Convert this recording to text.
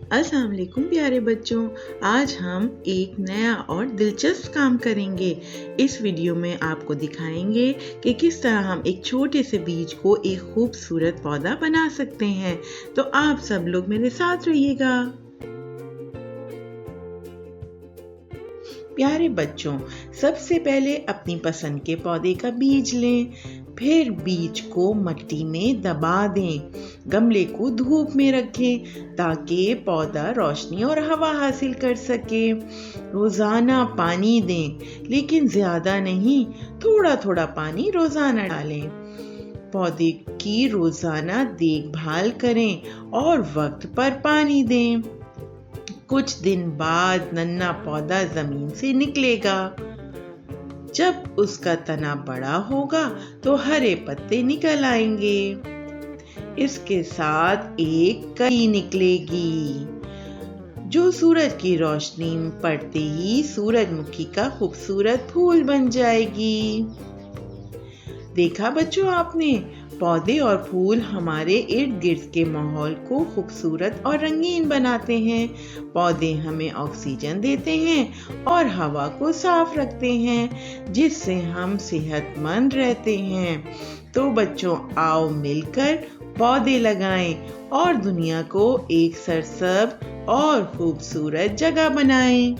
अस्सलाम वालेकुम प्यारे बच्चों, आज हम एक नया और दिलचस्प काम करेंगे। इस वीडियो में आपको दिखाएंगे कि किस तरह हम एक छोटे से बीज को एक खूबसूरत पौधा बना सकते हैं। तो आप सब लोग मेरे साथ रहिएगा। प्यारे बच्चों, सबसे पहले अपनी पसंद के पौधे का बीज लें, फिर बीज को मिट्टी में दबा दें। गमले को धूप में रखें ताकि पौधा रोशनी और हवा हासिल कर सके। रोजाना पानी दें, लेकिन ज्यादा नहीं, थोड़ा थोड़ा पानी रोजाना डालें। पौधे की रोजाना देखभाल करें और वक्त पर पानी दें। कुछ दिन बाद नन्हा पौधा जमीन से निकलेगा। जब उसका तना बड़ा होगा तो हरे पत्ते निकल आएंगे। इसके साथ एक कली निकलेगी जो सूरज की रोशनी पड़ते ही सूरजमुखी का खूबसूरत फूल बन जाएगी। देखा बच्चों आपने, पौधे और फूल हमारे इर्द गिर्द के माहौल को खूबसूरत और रंगीन बनाते हैं। पौधे हमें ऑक्सीजन देते हैं और हवा को साफ रखते हैं, जिससे हम सेहतमंद रहते हैं। तो बच्चों, आओ मिलकर पौधे लगाएं और दुनिया को एक सरसब्ज और खूबसूरत जगह बनाएं।